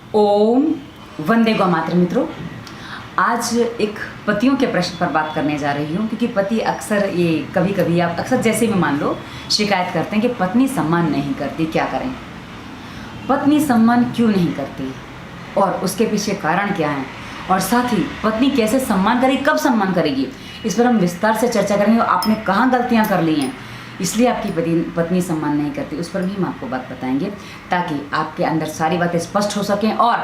ओम वंदे गौ मातरम। मित्रों, आज एक पतियों के प्रश्न पर बात करने जा रही हूँ, क्योंकि पति अक्सर ये कभी कभी आप अक्सर जैसे भी मान लो शिकायत करते हैं कि पत्नी सम्मान नहीं करती। क्या करें? पत्नी सम्मान क्यों नहीं करती और उसके पीछे कारण क्या है, और साथ ही पत्नी कैसे सम्मान करेगी, कब सम्मान करेगी, इस पर हम विस्तार से चर्चा करेंगे। आपने कहाँ गलतियाँ कर ली हैं इसलिए आपकी पत्नी सम्मान नहीं करती, उस पर भी हम आपको बात बताएंगे, ताकि आपके अंदर सारी बातें स्पष्ट हो सकें और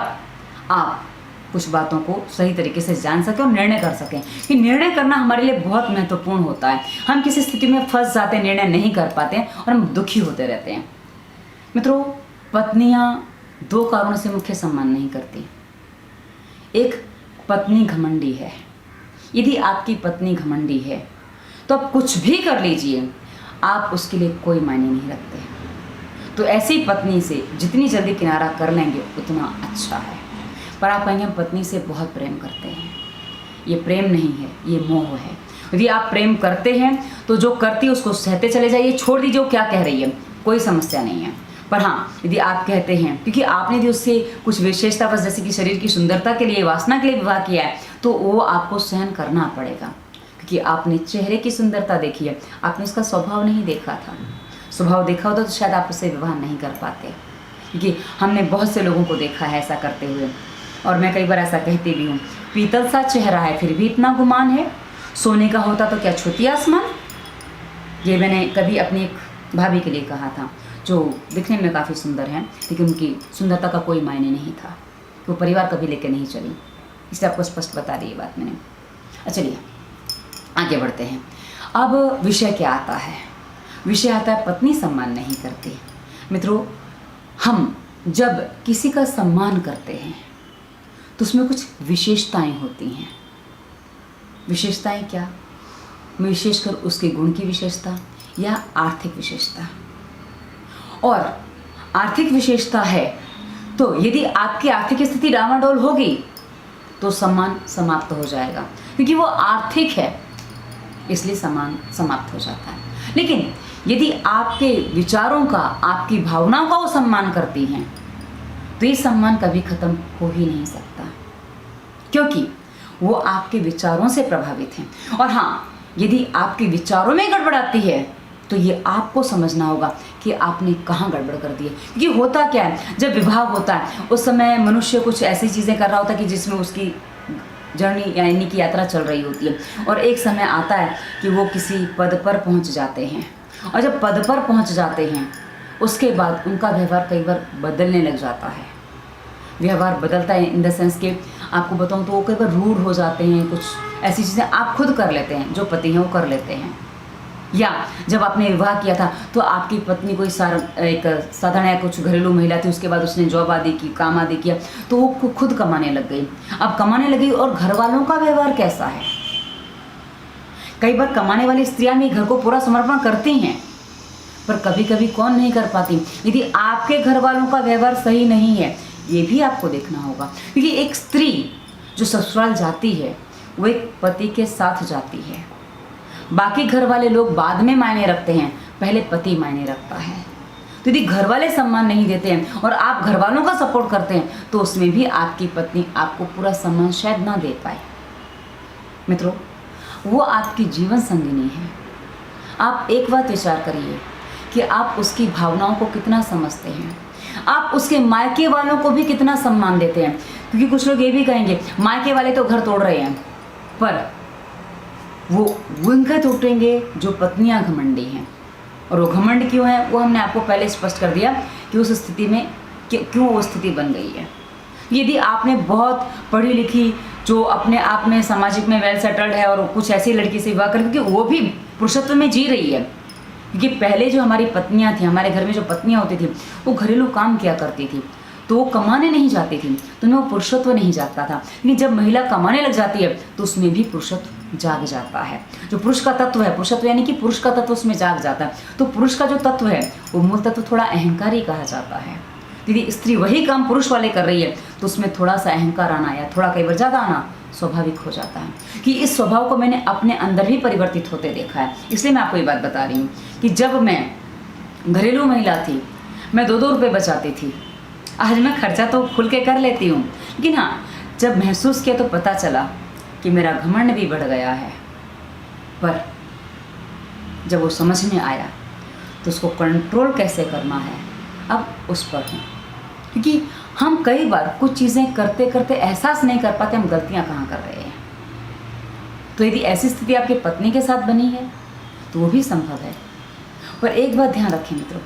आप कुछ बातों को सही तरीके से जान सकें और निर्णय कर सकें। कि निर्णय करना हमारे लिए बहुत महत्वपूर्ण होता है। हम किसी स्थिति में फंस जाते हैं, निर्णय नहीं कर पाते हैं और हम दुखी होते रहते हैं। मित्रों, पत्नियां दो कारणों से मुख्य सम्मान नहीं करती। एक, पत्नी घमंडी है। यदि आपकी पत्नी घमंडी है तो आप कुछ भी कर लीजिए, आप उसके लिए कोई मायने नहीं रखते। तो ऐसी पत्नी से जितनी जल्दी किनारा कर लेंगे उतना अच्छा है। पर आप कहेंगे हम पत्नी से बहुत प्रेम करते हैं। ये प्रेम नहीं है, ये मोह है। यदि आप प्रेम करते हैं तो जो करती है उसको सहते चले जाइए, छोड़ दीजिए वो क्या कह रही है, कोई समस्या नहीं है। पर हाँ, यदि आप कहते हैं क्योंकि आपने यदि उससे कुछ विशेषता बस जैसे कि शरीर की सुंदरता के लिए, वासना के लिए विवाह किया है, तो वो आपको सहन करना पड़ेगा। क्योंकि आपने चेहरे की सुंदरता देखी है, आपने उसका स्वभाव नहीं देखा था। स्वभाव देखा होता तो शायद आप उससे विवाह नहीं कर पाते। क्योंकि हमने बहुत से लोगों को देखा है ऐसा करते हुए, और मैं कई बार ऐसा कहती भी हूँ, पीतल सा चेहरा है फिर भी इतना गुमान है, सोने का होता तो क्या छूती आसमान। ये मैंने कभी अपनी एक भाभी के लिए कहा था, जो दिखने में काफ़ी सुंदर है, लेकिन उनकी सुंदरता का कोई मायने नहीं था। वो परिवार कभी लेके नहीं चली, इसलिए आपको स्पष्ट बता दी ये बात मैंने। चलिए आगे बढ़ते हैं। अब विषय क्या आता है? विषय आता है पत्नी सम्मान नहीं करती। मित्रों, हम जब किसी का सम्मान करते हैं तो उसमें कुछ विशेषताएं होती हैं। विशेषताएं क्या? विशेषकर उसके गुण की विशेषता या आर्थिक विशेषता। और आर्थिक विशेषता है तो यदि आपकी आर्थिक स्थिति डामाडोल होगी तो सम्मान समाप्त हो जाएगा, क्योंकि वो आर्थिक है इसलिए सम्मान समाप्त हो जाता है। लेकिन यदि आपके विचारों का, आपकी भावनाओं का वो सम्मान करती हैं तो ये सम्मान कभी खत्म हो ही नहीं सकता, क्योंकि वो आपके विचारों से प्रभावित हैं। और हाँ, यदि आपके विचारों में गड़बड़ आती है तो ये आपको समझना होगा कि आपने कहाँ गड़बड़ कर दी है। क्योंकि होता क्या है, जब विवाह होता है उस समय मनुष्य कुछ ऐसी चीज़ें कर रहा होता है कि जिसमें उसकी जर्नी यानी कि यात्रा चल रही होती है, और एक समय आता है कि वो किसी पद पर पहुंच जाते हैं। और जब पद पर पहुंच जाते हैं उसके बाद उनका व्यवहार कई बार बदलने लग जाता है। व्यवहार बदलता है इन द सेंस कि आपको बताऊं तो वो कई बार रूड हो जाते हैं, कुछ ऐसी चीज़ें आप खुद कर लेते हैं, जो पति हैं वो कर लेते हैं। या जब आपने विवाह किया था तो आपकी पत्नी कोई एक साधारण या कुछ घरेलू महिला थी, उसके बाद उसने जॉब आदि की, काम आदि किया, तो वो खुद कमाने लग गई। अब कमाने लगी और घर वालों का व्यवहार कैसा है? कई बार कमाने वाली स्त्रियां भी घर को पूरा समर्पण करती हैं, पर कभी कभी कौन नहीं कर पाती। यदि आपके घर वालों का व्यवहार सही नहीं है ये भी आपको देखना होगा। क्योंकि एक स्त्री जो ससुराल जाती है वो एक पति के साथ जाती है। बाकी घर वाले लोग बाद में मायने रखते हैं, पहले पति मायने रखता है। तो यदि घर वाले सम्मान नहीं देते हैं और आप घर वालों का सपोर्ट करते हैं तो उसमें भी आपकी पत्नी आपको पूरा सम्मान शायद ना दे पाए। मित्रों, वो आपकी जीवन संगिनी है। आप एक बात विचार करिए कि आप उसकी भावनाओं को कितना समझते हैं, आप उसके मायके वालों को भी कितना सम्मान देते हैं। क्योंकि कुछ लोग ये भी कहेंगे मायके वाले तो घर तोड़ रहे हैं, पर वो उनका टूटेंगे जो पत्नियां घमंडी हैं। और वो घमंड क्यों है वो हमने आपको पहले स्पष्ट कर दिया कि उस स्थिति में क्यों वो स्थिति बन गई है। यदि आपने बहुत पढ़ी लिखी, जो अपने आप में सामाजिक में वेल सेटल्ड है और कुछ ऐसी लड़की से विवाह कर, क्योंकि वो भी पुरुषत्व में जी रही है। क्योंकि पहले जो हमारी पत्नियां थी, हमारे घर में जो पत्नियां होती थी वो घरेलू काम किया करती थी, तो वो कमाने नहीं जाती थी, तो उनमें वो पुरुषत्व नहीं जागता था। लेकिन जब महिला कमाने लग जाती है तो उसमें भी पुरुषत्व जाग जाता है। जो पुरुष का तत्व है, पुरुषत्व यानी कि पुरुष का तत्व उसमें जाग जाता है। तो पुरुष का जो तत्व है वो मूल तत्व थोड़ा अहंकारी कहा जाता है। यदि स्त्री वही काम पुरुष वाले कर रही है तो उसमें थोड़ा सा अहंकार आना या थोड़ा कई बार ज़्यादा आना स्वाभाविक हो जाता है। कि इस स्वभाव को मैंने अपने अंदर भी परिवर्तित होते देखा है, इसलिए मैं आपको ये बात बता रही हूँ कि जब मैं घरेलू महिला थी, मैं 2-2 रुपये बचाती थी, आज मैं खर्चा तो खुल के कर लेती हूँ, लेकिन हाँ, जब महसूस किया तो पता चला कि मेरा घमंड भी बढ़ गया है। पर जब वो समझ में आया तो उसको कंट्रोल कैसे करना है अब उस पर हूँ। क्योंकि हम कई बार कुछ चीज़ें करते करते एहसास नहीं कर पाते हम गलतियाँ कहाँ कर रहे हैं। तो यदि ऐसी स्थिति आपकी पत्नी के साथ बनी है तो वो भी संभव है। पर एक बात ध्यान रखें मित्रों,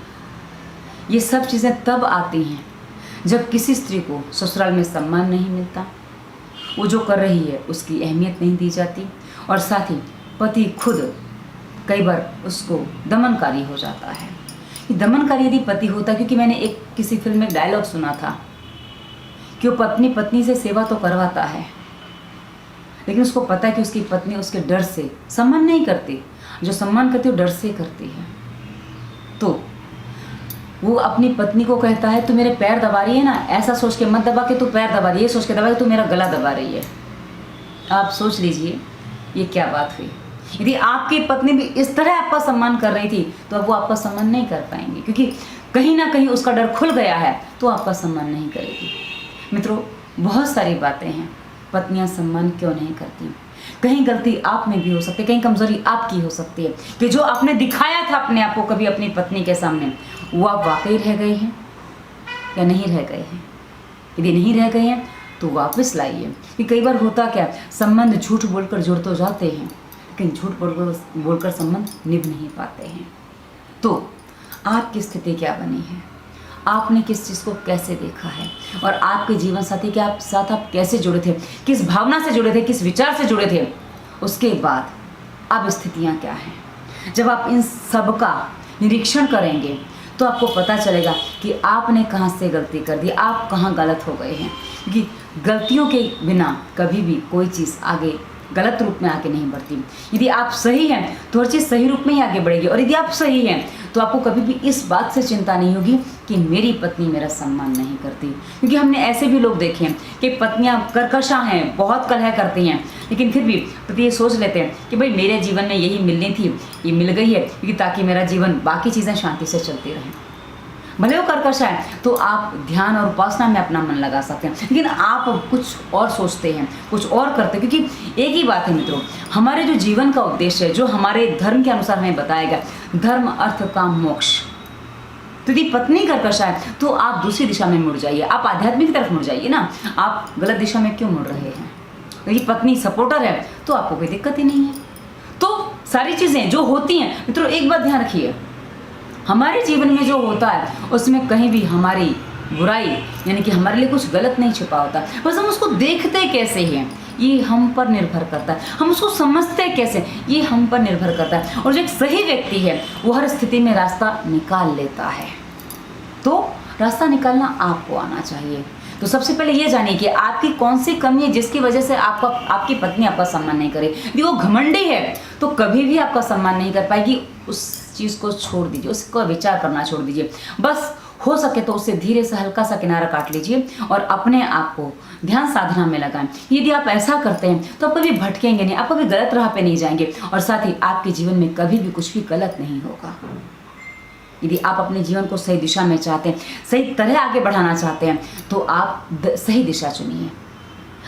ये सब चीज़ें तब आती हैं जब किसी स्त्री को ससुराल में सम्मान नहीं मिलता, वो जो कर रही है उसकी अहमियत नहीं दी जाती, और साथ ही पति खुद कई बार उसको दमनकारी हो जाता है। ये दमनकारी यदि पति होता, क्योंकि मैंने एक किसी फिल्म में डायलॉग सुना था कि वो अपनी पत्नी से सेवा तो करवाता है, लेकिन उसको पता है कि उसकी पत्नी उसके डर से सम्मान नहीं करती, जो सम्मान करती है वो डर से करती है। तो वो अपनी पत्नी को कहता है, तू मेरे पैर दबा रही है ना, ऐसा सोच के मत दबा के तू पैर दबा रही है, ये सोच के दबा के तू मेरा गला दबा रही है। आप सोच लीजिए ये क्या बात हुई। यदि आपकी पत्नी भी इस तरह आपका सम्मान कर रही थी तो अब वो आपका सम्मान नहीं कर पाएंगे, क्योंकि कहीं ना कहीं उसका डर खुल गया है तो आपका सम्मान नहीं करेगी। मित्रों, बहुत सारी बातें हैं, पत्नियां सम्मान क्यों नहीं करती। कहीं गलती आप में भी हो सकती है, कहीं कमजोरी आपकी हो सकती है कि जो आपने दिखाया था अपने आप को कभी अपनी पत्नी के सामने, वो आप वाकई रह गए हैं या नहीं रह गए हैं। यदि नहीं रह गए हैं तो वापस लाइए। कि कई बार होता क्या, संबंध झूठ बोलकर जुड़ तो जाते हैं, लेकिन झूठ बोलकर संबंध निभ नहीं पाते हैं। तो आपकी स्थिति क्या बनी है, आपने किस चीज़ को कैसे देखा है, और आपके जीवन साथी के साथ आप कैसे जुड़े थे, किस भावना से जुड़े थे, किस विचार से जुड़े थे, उसके बाद अब स्थितियाँ क्या हैं। जब आप इन सब का निरीक्षण करेंगे तो आपको पता चलेगा कि आपने कहाँ से गलती कर दी, आप कहाँ गलत हो गए हैं। क्योंकि गलतियों के बिना कभी भी कोई चीज़ आगे गलत रूप में आगे नहीं बढ़ती। यदि आप सही हैं तो हर चीज़ सही रूप में ही आगे बढ़ेगी, और यदि आप सही हैं तो आपको कभी भी इस बात से चिंता नहीं होगी कि मेरी पत्नी मेरा सम्मान नहीं करती। क्योंकि हमने ऐसे भी लोग देखे हैं कि पत्नियां कर्कशा हैं, बहुत कलह करती हैं, लेकिन फिर भी पति ये सोच लेते हैं कि भाई मेरे जीवन में यही मिलनी थी, ये मिल गई है, क्योंकि ताकि मेरा जीवन बाकी चीज़ें शांति से चलती रहें। भले वो कर्कशा है तो आप ध्यान और उपासना में अपना मन लगा सकते हैं, लेकिन आप कुछ और सोचते हैं, कुछ और करते हैं। क्योंकि एक ही बात है मित्रों, हमारे जो जीवन का उद्देश्य है, जो हमारे धर्म के अनुसार हमें बताया गया, धर्म अर्थ काम मोक्ष। तो यदि पत्नी कर्कशा है तो आप दूसरी दिशा में मुड़ जाइए, आप आध्यात्मिक तरफ मुड़ जाइए ना। आप गलत दिशा में क्यों मुड़ रहे हैं। यदि पत्नी सपोर्टर है तो आपको कोई दिक्कत ही नहीं है। तो सारी चीज़ें जो होती हैं मित्रों, एक बात ध्यान रखिए, हमारे जीवन में जो होता है उसमें कहीं भी हमारी बुराई यानी कि हमारे लिए कुछ गलत नहीं छिपा होता, बस हम उसको देखते कैसे हैं ये हम पर निर्भर करता है, हम उसको समझते कैसे ये हम पर निर्भर करता है। और जो एक सही व्यक्ति है वो हर स्थिति में रास्ता निकाल लेता है। तो रास्ता निकालना आपको आना चाहिए। तो सबसे पहले ये जानिए कि आपकी कौन सी कमी है जिसकी वजह से आपकी पत्नी आपका सम्मान नहीं करे। यदि वो घमंडी है तो कभी भी आपका सम्मान नहीं कर पाएगी। उस चीज़ को छोड़ दीजिए, उसको विचार करना छोड़ दीजिए। बस हो सके तो उससे धीरे से हल्का सा किनारा काट लीजिए और अपने आप को ध्यान साधना में लगाएं। यदि आप ऐसा करते हैं तो आप कभी भटकेंगे नहीं, आप कभी गलत राह पे नहीं जाएंगे, और साथ ही आपके जीवन में कभी भी कुछ भी गलत नहीं होगा। यदि आप अपने जीवन को सही दिशा में चाहते हैं, सही तरह आगे बढ़ाना चाहते हैं, तो आप सही दिशा चुनिए।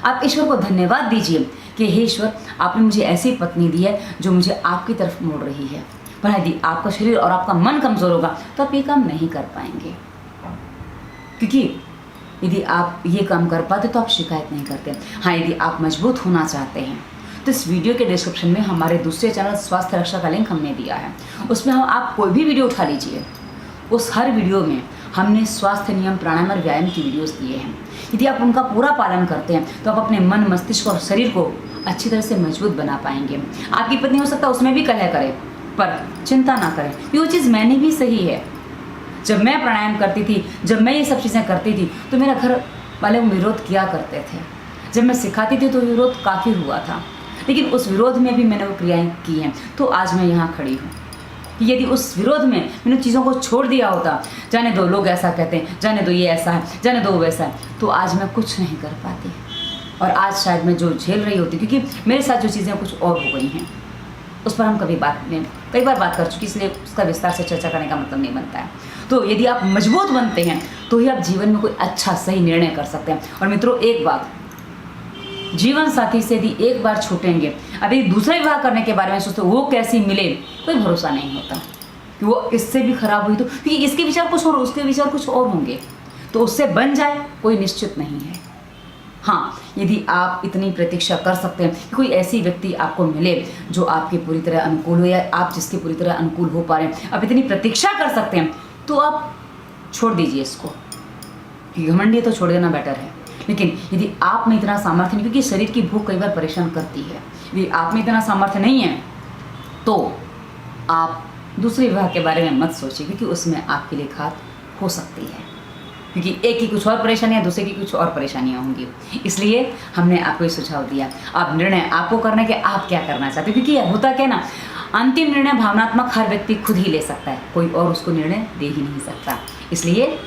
आप ईश्वर को धन्यवाद दीजिए कि हे ईश्वर, आपने मुझे ऐसी पत्नी दी है जो मुझे आपकी तरफ मोड़ रही है। पर यदि आपका शरीर और आपका मन कमज़ोर होगा तो आप ये काम नहीं कर पाएंगे। क्योंकि यदि आप ये काम कर पाते तो आप शिकायत नहीं करते। हाँ, यदि आप मजबूत होना चाहते हैं तो इस वीडियो के डिस्क्रिप्शन में हमारे दूसरे चैनल स्वास्थ्य रक्षा का लिंक हमने दिया है। उसमें आप कोई भी वीडियो उठा लीजिए, उस हर वीडियो में हमने स्वास्थ्य नियम, प्राणायाम और व्यायाम की वीडियोस दिए हैं। यदि आप उनका पूरा पालन करते हैं तो आप अपने मन, मस्तिष्क और शरीर को अच्छी तरह से मजबूत बना पाएंगे। आपकी पत्नी हो सकता है उसमें भी कलह करे, पर चिंता ना करें, ये चीज़ मैंने भी सही है। जब मैं प्राणायाम करती थी, जब मैं ये सब चीज़ें करती थी तो मेरा घर वाले विरोध किया करते थे। जब मैं सिखाती थी तो विरोध काफ़ी हुआ था, लेकिन उस विरोध में भी मैंने वो क्रियाएं की हैं, तो आज मैं यहाँ खड़ी हूँ। यदि उस विरोध में मैंने चीज़ों को छोड़ दिया होता, जाने दो लोग ऐसा कहते हैं, जाने दो ये ऐसा है, जाने दो वो वैसा है, तो आज मैं कुछ नहीं कर पाती। और आज शायद मैं जो झेल रही होती, क्योंकि मेरे साथ जो चीज़ें कुछ और हो गई हैं, उस पर हम कई बार बात कर चुकी, इसलिए उसका विस्तार से चर्चा करने का मतलब नहीं बनता है। तो यदि आप मजबूत बनते हैं तो ही आप जीवन में कोई अच्छा सही निर्णय कर सकते हैं। और मित्रों एक बात, जीवन साथी से यदि एक बार छूटेंगे, अभी दूसरा विवाह करने के बारे में सोचते वो कैसी मिले, कोई भरोसा नहीं होता कि वो इससे भी खराब हुई तो, क्योंकि इसके विचार कुछ और उसके विचार कुछ और होंगे, तो उससे बन जाए कोई निश्चित नहीं है। हाँ, यदि आप इतनी प्रतीक्षा कर सकते हैं कि कोई ऐसी व्यक्ति आपको मिले जो आपके पूरी तरह अनुकूल हो या आप जिसके पूरी तरह अनुकूल हो पा रहे हैं, आप इतनी प्रतीक्षा कर सकते हैं, तो आप छोड़ दीजिए इसको, क्योंकि घमंडी तो छोड़ देना बेटर है। लेकिन यदि आप में इतना सामर्थ्य नहीं, क्योंकि शरीर की भूख कई बार परेशान करती है, यदि आप में इतना सामर्थ्य नहीं है तो आप दूसरे विवाह के बारे में मत सोचिए, क्योंकि उसमें आपके लिए घात हो सकती है, क्योंकि एक की कुछ और परेशानियां, दूसरे की कुछ और परेशानियां होंगी। इसलिए हमने आपको ये सुझाव दिया, आप निर्णय आपको करना है कि आप क्या करना चाहते हैं, क्योंकि होता क्या ना, अंतिम निर्णय भावनात्मक हर व्यक्ति खुद ही ले सकता है, कोई और उसको निर्णय दे ही नहीं सकता। इसलिए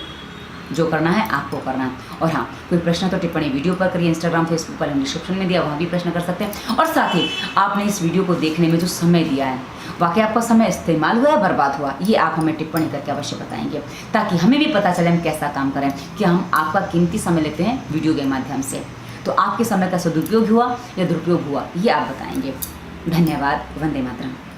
जो करना है आपको करना है। और हाँ, कोई प्रश्न तो टिप्पणी वीडियो पर करिए, इंस्टाग्राम फेसबुक पर डिस्क्रिप्शन में दिया, वहाँ भी प्रश्न कर सकते हैं। और साथ ही आपने इस वीडियो को देखने में जो समय दिया है, वाकई आपका समय इस्तेमाल हुआ या बर्बाद हुआ, ये आप हमें टिप्पणी करके अवश्य बताएंगे, ताकि हमें भी पता चले हम कैसा काम करें, कि हम आपका कीमती समय लेते हैं वीडियो के माध्यम से। तो आपके समय का सदुपयोग हुआ या दुरुपयोग हुआ, ये आप बताएंगे। धन्यवाद। वंदे मातरम।